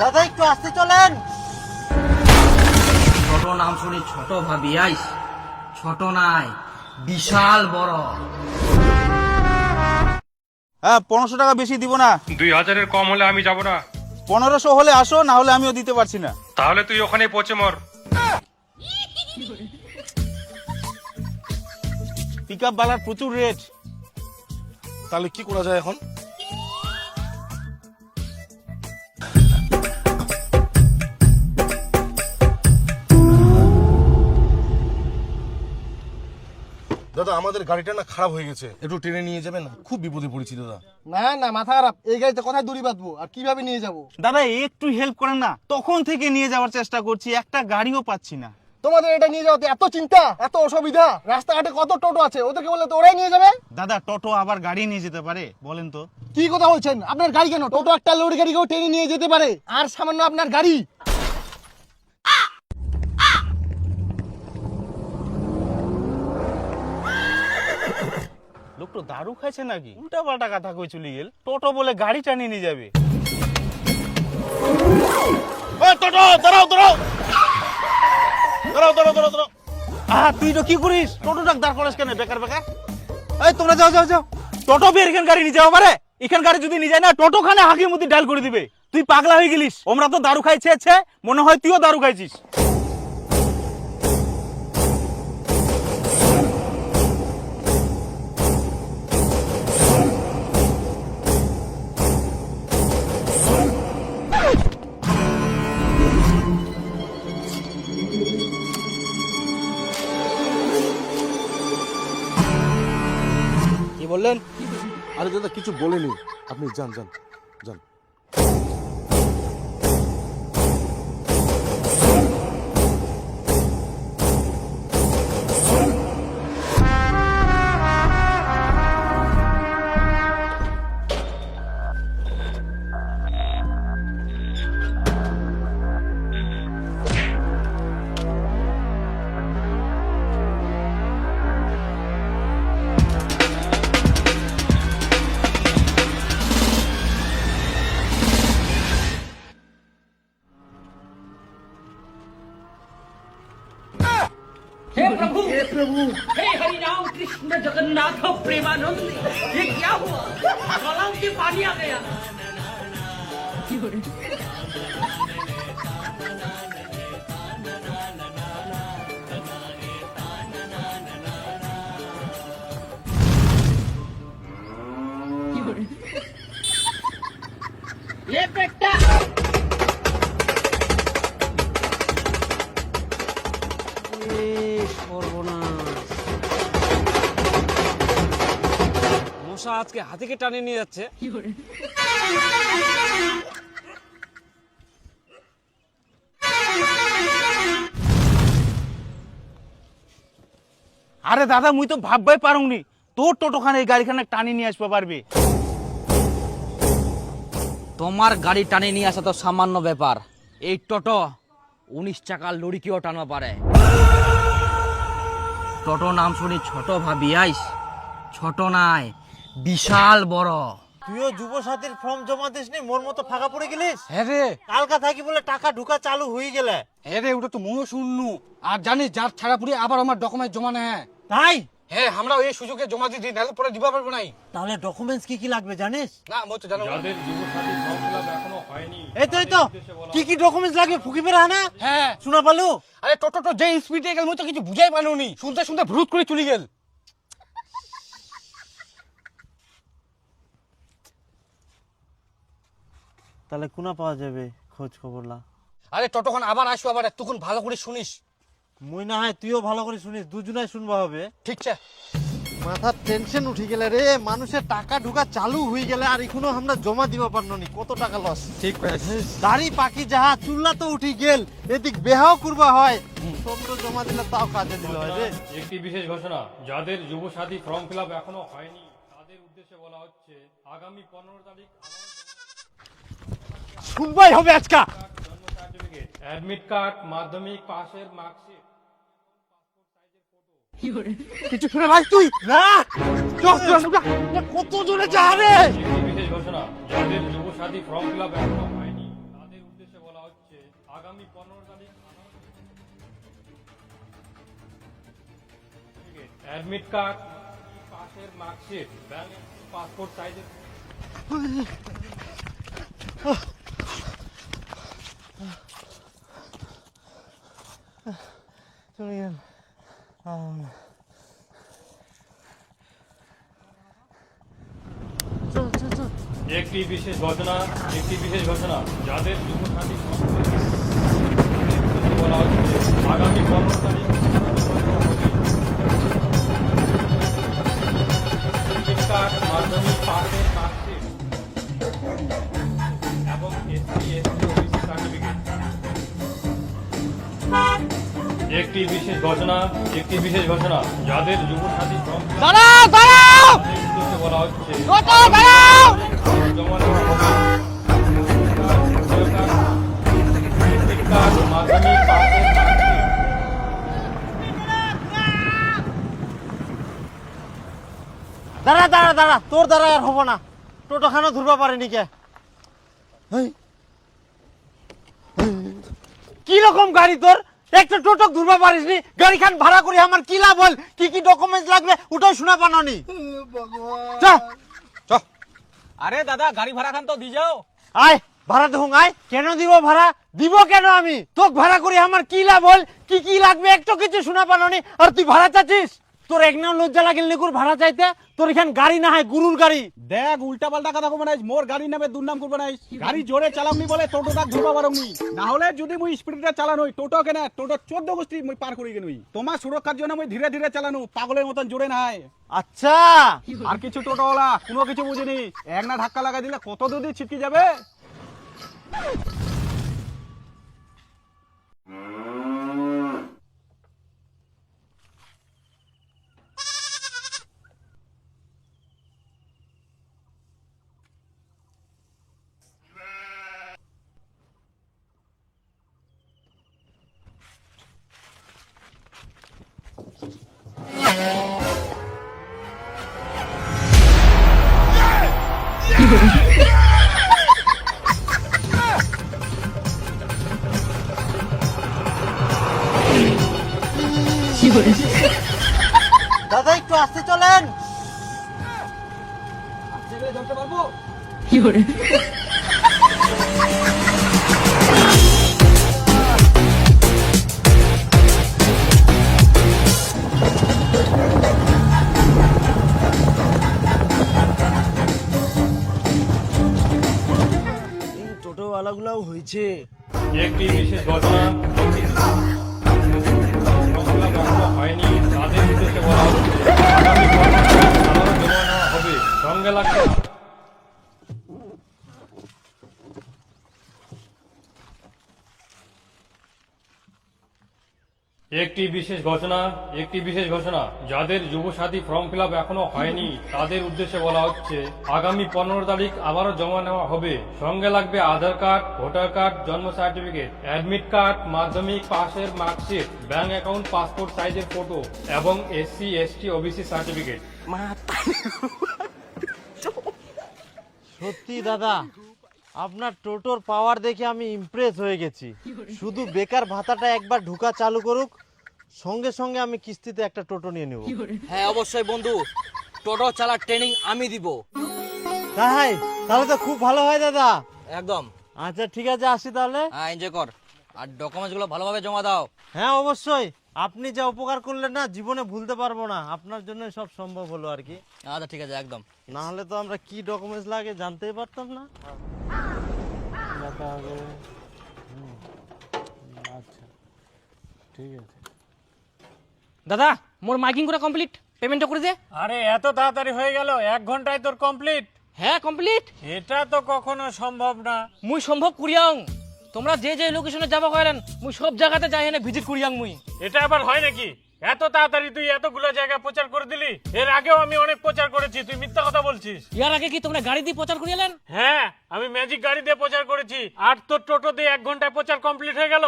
দাদা একটু আসতে চলেন। ছোট নাম শুনি ছোট ভাবি আইস, ছোট নাই বিশাল বড়। হ্যাঁ 1500 টাকা বেশি দিব না। 2000-এর কম হলে আমি যাব না। 1500 হলে আসো, না হলে আমিও দিতে পারছি না। তাহলে তুই ওখানেই পচে মর। পিক আপ বালার প্রচুর রেট। তাহলে কি করা যায় এখন? দাদা আমাদের গাড়িটা না খারাপ হয়ে গেছে, একটু টেনে নিয়ে যাবেন না? খুব বিপদে পড়েছি দাদা। না না, মাথা খারাপ। এই গাড়িতে কোথায় দড়ি বাঁধবো আর কিভাবে নিয়ে যাব? দাদা একটু হেল্প করেন না, তখন থেকে নিয়ে যাওয়ার চেষ্টা করছি, একটা গাড়িও পাচ্ছি না। তোমাদের এটা নিয়ে যাওয়াতে এত চিন্তা, এত অসুবিধা? রাস্তাঘাটে কত টোটো আছে, ওদেরকে বললে তো ওরাই নিয়ে যাবে। দাদা টোটো আবার গাড়ি নিয়ে যেতে পারে? বলেন তো। কি কথা বলছেন? আপনার গাড়ি কেন? টোটো একটা লরি গাড়িকেও টেনে নিয়ে যেতে পারে, আর সামান্য আপনার গাড়ি। লোক তো দারু খাইছে নাকি? উল্টা পাল্টা কথা কই চলে গেল। টোটো বলে গাড়ি টানিয়ে নিয়ে যাবে। টোটো দাঁড়াও দাঁড়াও দাঁড়াও দাঁড়াও দাঁড়াও দাঁড়াও। তুই তো কি করিস? টোটোটা দাঁড় করাস কেন বেকার বেকার? এই তোমরা যাও যাও যাও। টোটো বের এখান গাড়ি নিয়ে যাও পারে? এখান গাড়ি যদি নিয়ে যায় না, টোটো খানে হাগির মধ্যে ডাল করে দিবে। তুই পাগলা হয়ে গেলিস? আমরা তো দারু খাইছে, মনে হয় তুইও দারু খাইছিস। কি বললেন? আরে দাদা কিছু বলেনি, আপনি যান যান যান। हे प्रभु हे हरि राम कृष्ण जगन्नाथ प्रेमानंद, ये क्या हुआ? गलाव से पानी आ गया। ये बेटा মশা আজকে হাতিকে টানে নিয়ে যাচ্ছে। আরে দাদা মুই তো ভাববাই পারুনি তোর টোটোখানে এই গাড়িখানে টানি নিয়ে আসতে পারবে। তোমার গাড়ি টানে নিয়ে আসা তো সামান্য ব্যাপার, এই টোটো 19 চাকার লরিকেও টানা পারে। টোটো নাম শুনি ছোট ভাবি আইস, ছোট নাই বিশাল বড়। তুইও যুব সাথীর ফর্ম জমা দিসনি, মোর মতো ফাঁকা পড়ে গেলিস। হ্যাঁ রে, কালকা থাকি বলে টাকা ঢুকা চালু হয়ে গেলে। হ্যাঁ রে, ওটা তো ময়ও শুননু। আর জানিস যার ছাড়া পুরি আবার আমার ডকুমেন্ট জমা নেয়। তাই? হ্যাঁ, আমরা এই সুযোগে জমা দিয়ে দিই, নাহলে পরে দিবা পারবো নাই। তাহলে ডকুমেন্টস কি কি লাগবে জানিস? না মই তো জানো না। যাদের যুবসাথী ফর্ম ফিল আপ এখনো হয়নি, এই তো কি কি ডকুমেন্টস লাগবে ফুকি বেরা না? হ্যাঁ শোনা পালু? আরে টোটো তো যে স্পিডে গেল মই তো কিছু বুঝাই পারলুনি, শুনতে শুনতে ভ্রুত করে চলে গেল। তাহলে কোনা পাওয়া যাবে খোঁজ খবরলা? আরে টোটোখন আবার আসবো, আবার তখন ভালো করে শুনিস। মুই না হয় তুইও ভালো করে শুনিস, দুজনাই শুনবা হবে। ঠিক আছে। মাথার টেনশন উঠে গেলে রে, মানুষের টাকা ঢুকা চালু হয়ে গেলে আর এখনো আমরা জমা দিবা পারনি, কত টাকা লস। ঠিক আছে। দাড়ি পাকি যাহা চুল্লা তো উঠি গেল, এদিক বেহাও করবা হয়, সবটা জমা দিলে তাও কাজে দিল হয় রে। একটি বিশেষ ঘোষণা, যাদের যুবসাথী ফর্ম ফিল আপ এখনো হয়নি তাদের উদ্দেশ্যে বলা হচ্ছে আগামী 15 তারিখ শুনবাই হবে আজকা। জন্ম সার্টিফিকেট, অ্যাডমিট কার্ড, মাধ্যমিক পাশের মার্কশিট, কিছু শুনে ভাই তুই না, চল চল, কত জোরে যা রে। একটি বিশেষ ঘোষণা, যাদের যুব সাথী ফর্ম ফিল আপ এখনো হয়নি তাদের উদ্দেশ্যে বলা হচ্ছে আগামী 15 তারিখ অ্যাডমিট কার্ড, পাসের মার্কশিট, ব্যাংক পাসপোর্ট সাইজের চলে গেল। চল চল চল। একটি বিশেষ ঘোষণা যাদের যুব সাথী বলা হচ্ছে আগামী 15 তারিখ কার্ড, মাধ্যমিক পাসের মার্কশিট এবং এসসি এসটি ওবিসি সার্টিফিকেট। একটি বিশেষ ঘোষণা যাদের যুব সাথী ফর্ম দাঁড়াও দাঁড়াও উদ্দেশ্যে বলা হচ্ছে টোটো দাঁড়াও। জমা দেওয়া হবে এডমিট কার্ড, মাধ্যমিক পাসের মার্কশিট। দাঁড়া দাঁড়া দাঁড়া, তোর দ্বারা আর হবো না। টোটো খানো ধরবা পারেনি কে? হেই। কি রকম গাড়ি তোর? একটা টোটো ধরবা পারিসনি, গাড়ি খান ভাড়া করে আমার কি লাভ হল? কি কি ডকুমেন্টস লাগবে ওটাও শোনা পানোনি। আরে দাদা গাড়ি ভাড়া খান তো দি যাও। আয় ভাড়া দেখুন, আয়। কেন দিব ভাড়া? দিব কেন আমি? তোকে ভাড়া করে আমার কি লাভ হল? কি কি লাগবে একটু কিছু শোনা পানোনি, আর তুই ভাড়া চাচ্ছিস? তোর এক নাও লজ্জা লাগিল নিকুর ভাড়া চাইতে? তোর এখান গাড়ি না হয় গুরুর গাড়ি। দেখ উল্টা পাল্টা কথা কবে নাই, মোর গাড়ি নামে দুর্নাম করবে নাই। গাড়ি জোরে চালামনি বলে টোটোটা ধরবা পারমনি, না হলে যদি মুই স্পিডে চালানোই টোটো কেন টোটো 14 গোষ্ঠী মুই পার করি গেনুই। তোমার সুরক্ষার জন্য মুই ধীরে ধীরে চালানো, পাগলের মতন জোরে নাই। আচ্ছা আর কিছু টোটোওয়ালা কোনো কিছু বুঝিনি, এক না ধাক্কা লাগা দিলে কত দূর ছিটকে যাবে। দাদা একটু আসতে চলেন। ধরতে পারবো? টোটোওয়ালাগুলাও হয়েছে। একটি বিশেষ ঘোষণা এখনো হয়নি তাদের উদ্দেশ্যে বলা হচ্ছে আগামী 15 তারিখ আবারও জমা নেওয়া হবে, সঙ্গে লাগবে। একটি বিশেষ ঘোষণা যাদের যুব সাথী ফর্ম ফিল আপ এখনো হয়নি তাদের উদ্দেশ্যে বলা হচ্ছে আগামী 15 তারিখ আবারও জমা নেওয়া হবে, সঙ্গে লাগবে আধার কার্ড, ভোটার কার্ড, জন্ম সার্টিফিকেট, অ্যাডমিট কার্ড, মাধ্যমিক পাসের মার্কশিট, ব্যাংক অ্যাকাউন্ট পাসপোর্ট সাইজের ফটো এবং এসসি এসটি ওবিসি সার্টিফিকেট। সত্যি দাদা, আপনার টোটোর পাওয়ার দেখে আমি ইমপ্রেস হয়ে গেছি। শুধু বেকার ভাতাটা একবার ঢুকা চালু করুক, সঙ্গে সঙ্গে আমি কিস্তিতে একটা টোটো নিয়ে নেব। হ্যাঁ অবশ্যই বন্ধু, টোটো চালার ট্রেনিং আমি দিব। তাই তাহলে তো খুব ভালো হয় দাদা। একদম। আচ্ছা ঠিক আছে, আসি তাহলে। হ্যাঁ এনজয় কর, আর ডকুমেন্টস গুলো ভালোভাবে জমা দাও। হ্যাঁ অবশ্যই, আপনি যা উপকার করলেন না জীবনে ভুলতে পারবো না। আপনার জন্য সব সম্ভব হলো আর কি। আচ্ছা ঠিক আছে একদম। না হলে তো আমরা কি ডকুমেন্টস লাগে জানতেই পারতাম না। আচ্ছা ঠিক আছে। দাদা মোর মাইকিং করে কমপ্লিট, পেমেন্টটা করে দে। আরে এত তাড়াতাড়ি হয়ে গেল? 1 ঘন্টায় তোর কমপ্লিট? হ্যাঁ কমপ্লিট। এটা তো কখনো সম্ভব না। মুই সম্ভব করিয়াং, তোমরা যে যে লোকেশনে যাবা কইলেন মুই সব জায়গাতে যাই এনে ভিজিট করিয়াং মুই। এটা আবার হয় নাকি? এত তাড়াতাড়ি তুই এতগুলো জায়গা প্রচার করে দিলি? এর আগেও আমি অনেক প্রচার করেছি, তুই মিথ্যা কথা বলছিস। ইয়ার আগে কি তোমরা গাড়ি দিয়ে প্রচার করিয়ালেন? হ্যাঁ আমি ম্যাজিক গাড়ি দিয়ে প্রচার করেছি, আর তোর টোটো দিয়ে 1 ঘন্টায় প্রচার কমপ্লিট হয়ে গেল।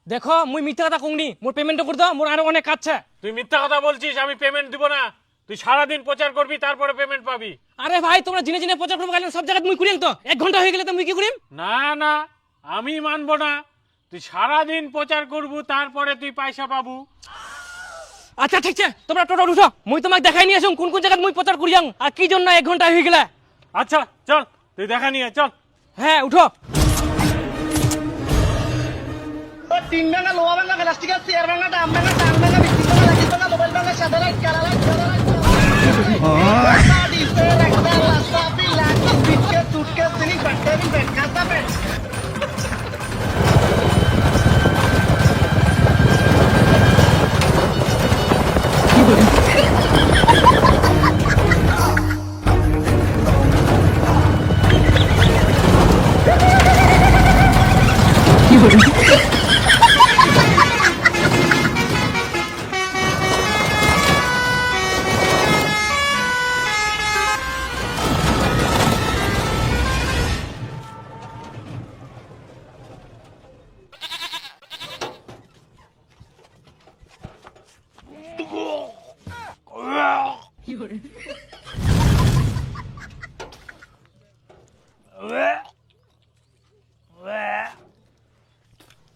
দেখো মুই মিথ্যা কথা কংনি, মোর পেমেন্টটা করে দাও, মোর আরো অনেক কাজ আছে। তুই মিথ্যা কথা বলছিস, আমি পেমেন্ট দিব না। তুই সারাদিন প্রচার করবি তারপরে পেমেন্ট পাবি। আরে ভাই তোমরা জিনে জিনে প্রচার করবো গেলে সব জায়গায় মুই করিম তো 1 ঘন্টা হয়ে গেলে তো মুই কি করিম? না না, আমি মানবো না। তুই সারাদিন প্রচার করবু তারপরে তুই পয়সা পাবু। আচ্ছা ঠিক আছে, তোমরা টোটো উঠো, মুই তোমাকে দেখাই নিয়ে আসুন কোন কোন জায়গায় মুই প্রচার করিয়াং আর কি জন্য 1 ঘন্টা হয়ে গেলে। আচ্ছা চল, তুই দেখা নিয়ে চল। হ্যাঁ উঠো। তিন ভাঙা লোহা ভাঙা প্লাস্টিক আছে, চেয়ার ভাঙা, ডাম ভাঙা, টাং ভাঙা, বিস্কুট ভাঙা, লাঠি ভাঙা, মোবাইল ভাঙা, সাদা লাইট, কালা লাইট, সাদা লাইট, ডিসপ্লে, রাস্তা, রাস্তা, pillar, biscuit, suitcase, ceiling, battery, bag, খাতা, ব্যাগ।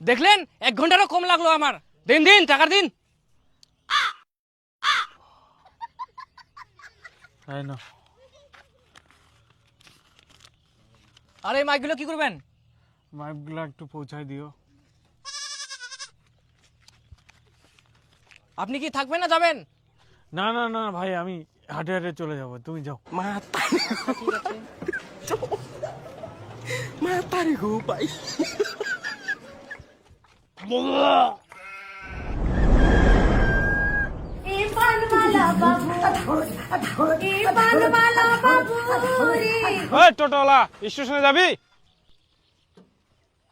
দেখলেন 1 ঘন্টারও কম লাগলো আমার। দিন দিন টাকার দিন। এই না, আরে মাইকগুলো কি করবেন? মাইপগুলো একটু পৌঁছায় দিও। আপনি কি থাকবেন না যাবেন? না না না ভাই, আমি হাটে হাটে চলে যাব, তুমি যাও। ওই টোটোওয়ালা, স্টেশনে যাবি?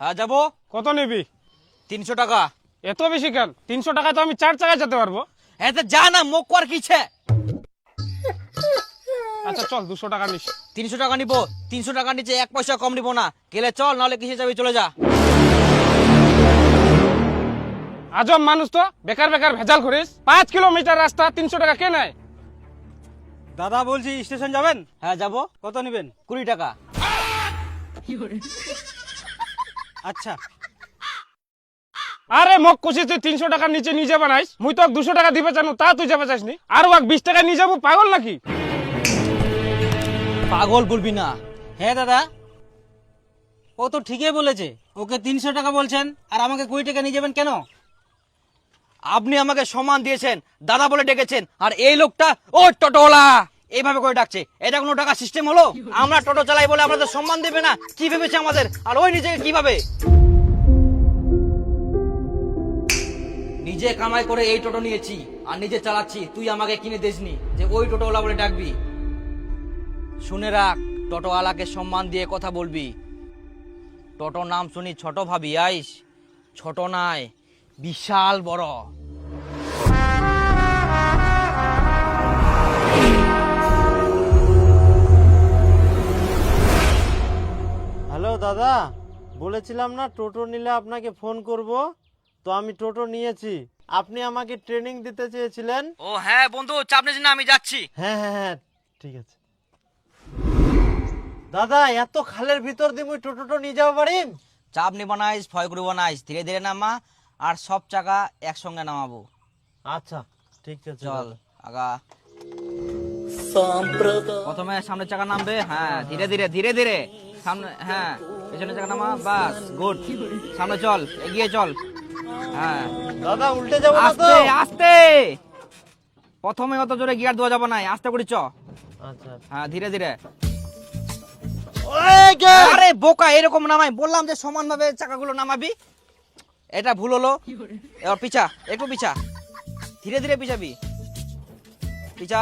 হ্যাঁ যাবো। কত নিবি? 300 টাকা। এত বেশি কেন? 300 টাকা তো আমি 4 চাকায় যেতে পারবো। হ্যাঁ তো যা না, মুখ কর কিছে। আচ্ছা চল, 200 টাকা নিস। 300 টাকা নিবো। 300 টাকা নিচে 1 পয়সা কম নিবো না। গেলে চল, নাহলে কিসে যাবি, চলে যা। আজব মানুষ তো, বেকার বেকার ভেজাল করিস। 5 কিলোমিটার রাস্তা 300 টাকা কে নেয়? দাদা বলছি স্টেশন যাবেন? হ্যাঁ যাবো। কত নেবেন? 20 টাকা। আচ্ছা। আরে মক খুশি, তুই 300 টাকার নিচে নিয়ে যাবে নাইস। মুই তো 200 টাকা দিবে জানো, তা তুই যাবে চাসনি। আর ওকে 20 টাকা নিয়ে যাবো, পাগল নাকি? পাগল বলবি না। হ্যাঁ দাদা, ও তো ঠিকই বলেছে। ওকে 300 টাকা বলছেন আর আমাকে 20 টাকা নিয়ে যাবেন কেন? আপনি আমাকে সম্মান দিয়েছেন, দাদা বলে ডেকেছেন, আর এই লোকটা ও টোটোওয়ালা এইভাবে করে ডাকছে। এটা কোনো টাকা সিস্টেম হলো? আমরা টোটো চালাই বলে আমাদের সম্মান দেবে না? কি ভেবেছে আমাদের? আর ওই নিজেকে কিভাবে নিজে কামাই করে এই টোটো নিয়েছি আর নিজে চালাচ্ছি, তুই আমাকে কিনে দিসনি যে ওই টোটোওয়ালা বলে ডাকবি। শুনে রাখ, টোটোওয়ালাকে সম্মান দিয়ে কথা বলবি। টোটো নাম শুনি ছোট ভাবি আইস, ছোট নাই, বিশাল বড়। হ্যালো দাদা, বলেছিলাম না টোটো নিলে আপনাকে ফোন করব, তো আমি টোটো নিয়েছি। আপনি আমাকে ট্রেনিং দিতে চেয়েছিলেন। ও হ্যাঁ বন্ধু, চাপ নিস না, আমি যাচ্ছি। হ্যাঁ হ্যাঁ হ্যাঁ, ঠিক আছে দাদা। এত খালের ভিতর দিয়ে মুই টোটোটো নিয়ে যাবো পারিম? চাপ নিব নাইস, ভয় করবো নাইস, ধীরে ধীরে নামা আর সব চাকা একসঙ্গে নামাবো। আচ্ছা ঠিক আছে, চল আগা। প্রথমে সামনের চাকা নামবে, হ্যাঁ ধীরে ধীরে ধীরে ধীরে সামনে, হ্যাঁ পেছনের চাকা নামা, বাস গুড। সামনে চল, এগিয়ে চল। হ্যাঁ দাদা উল্টে যাবো না তো? আস্তে আস্তে, প্রথমে অত জোরে গিয়ার দেওয়া যাবে না, আস্তে করে চ। আচ্ছা। হ্যাঁ ধীরে ধীরে। ওই কে? আরে বোকা, এরকম নামাই বললাম যে সমান ভাবে চাকাগুলো নামাবি, এটা ভুল হলো। এবার পিছা, একটু পিছা, ধীরে ধীরে পিছাবি, পিছা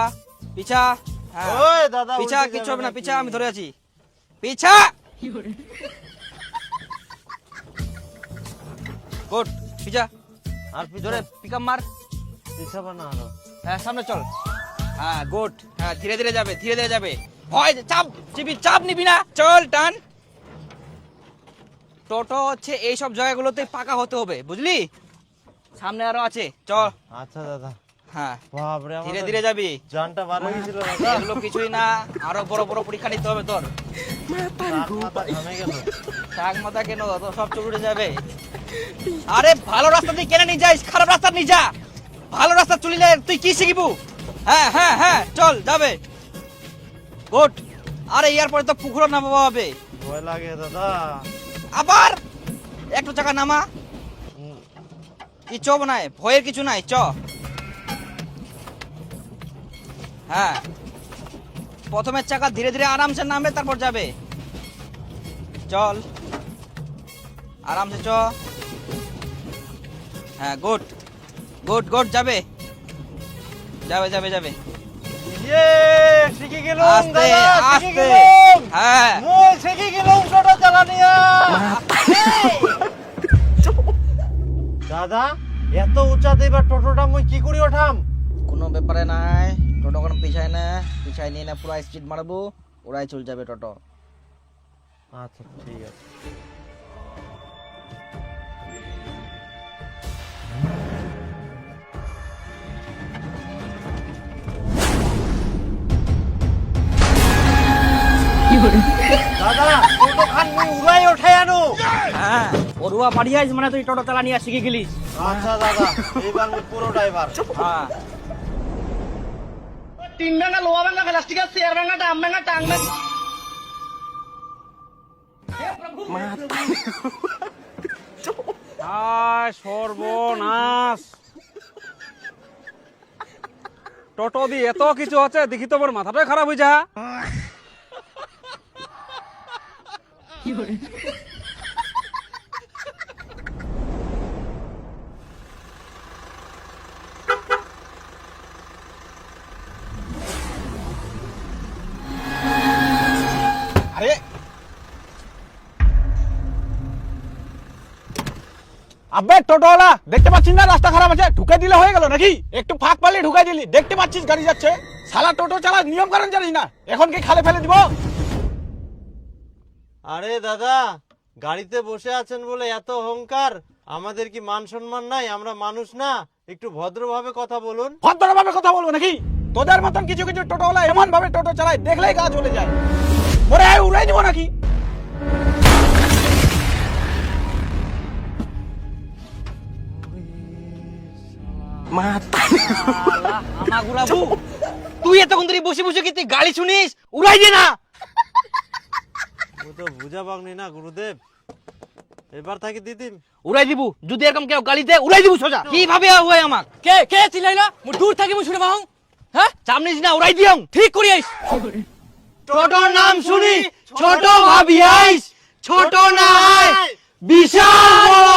পিছা। হ্যাঁ ওই দাদা পিছা, উল্টে কিচ্ছু যাবে হবে না, নাকি? পিছা, আমি ধরে আছি, পিছা। গুড, পিছা, আর জোরে পিকআপ মার। পিছাবো না আরো। হ্যাঁ সামনে চল, হ্যাঁ গুড, হ্যাঁ ধীরে ধীরে যাবে, ধীরে ধীরে যাবে। ভয় চাপ চিবি, চাপ নিবি না, চল টান। টোটো হচ্ছে এইসব জায়গাগুলোতে পাকা হতে হবে, বুঝলি? সামনে আরো আছে, চল। আচ্ছা দাদা। হ্যাঁ বাপরে ধীরে ধীরে যাবি। জানটা বার হয়ে গেছিল দাদা। এগুলো কিছুই না, আরো বড় বড় পরীক্ষা নিতে হবে তোর। মাথা ঘামে গেল। টাক মাথা কেন, তো সব চলে উঠে যাবে। আরে ভালো রাস্তা দিয়ে কেন নিয়ে যাইস, খারাপ রাস্তা নিয়ে যা। ভালো রাস্তা চলিলে তুই কি শিখিবু? হ্যাঁ হ্যাঁ হ্যাঁ চল যাবে। গুড। আরে ইয়ার পরে তো পুকুরও নামাবো হবে। ভয় লাগে দাদা। আবার একটু চাকা নামা। কি চ বানায়, ভয়ের কিছু নাই, চ। হ্যাঁ প্রথমে চাকা ধীরে ধীরে আরামসে নামবে, তারপর যাবে। চল আরামসে চ। হ্যাঁ গুড গুড গুড, যাবে যাবে যাবে যাবে। ইয়ে শিখে গেলাম আস্তে দাদা, শিখে আস্তে। গেলাম। হ্যাঁ মই শিখে গেলাম টোটো চালানিয়া। দাদা এত উঁচাতে এবার টোটোটা মই কি করে ওঠাম? কোনো ব্যাপারে নাই, টোটো কোনো পিছায় না, পিছায় নিয়ে না পুরো স্পিড মারবো, ওরাই চলে যাবে টোটো। আচ্ছা ঠিক আছে। দাদা টোটো খান মই উড়াই ওঠাই আনো। হ্যাঁ ওরুয়া পাড়িয়াইস মানে তুই টোটো চালানিয়া শিখে গেলিস। আচ্ছা দাদা এইবার মই পুরো ড্রাইভার। হ্যাঁ তিন ভাঙা লোহা ভাঙা প্লাস্টিকের চেয়ার ভাঙা ডাম ভাঙা টাং ভাঙা। সর্বনাশ, টোটো দিয়ে এত কিছু আছে, দেখি তোমার মাথাটাই খারাপ হয়ে যা। আরে আবে টোটোওয়ালা, দেখতে পাচ্ছিস না রাস্তা খারাপ আছে, ঢুকে দিলে হয়ে গেল নাকি? একটু ফাঁক পারলে ঢুকাই দিলি, দেখতে পাচ্ছিস গাড়ি যাচ্ছে। শালা টোটো চালা নিয়ম কারণ জানিস না, এখন কি খালে ফেলে দিব? আরে দাদা গাড়িতে বসে আছেন বলে এত অহংকার, আমাদের কি মান সম্মান নাই? আমরা মানুষ না? একটু ভদ্রভাবে কথা বলুন। ভদ্রভাবে কথা বলবো নাকি? তোদের মতন কিছু কিছু টোটোওয়ালা এমন ভাবে টোটো চালায়, দেখলেই গা জ্বলে যায়। ওরে উড়াই দিব নাকি? আমা গুলাবু, তুই এতক্ষণ ধরে বসে বসে কি তুই গালি শুনিস? উড়াই দে না। ও তো বুঝা পাওনি না গুরুদেব, এবার থাকি দিদিম। উড়াই দিব, যদি এরকম কেউ গালি দেয় উড়াই দিব সোজা। কিভাবে হয় আমাক? কে কে চিল্লাইলা? মু দূর থাকি মু শুনে পাও। হ্যাঁ চামনিস না, উড়াই দিও। ঠিক করি আইস। টোটোর নাম শুনি ছোট ভাবি আইস, ছোট নাই বিশাল বড়।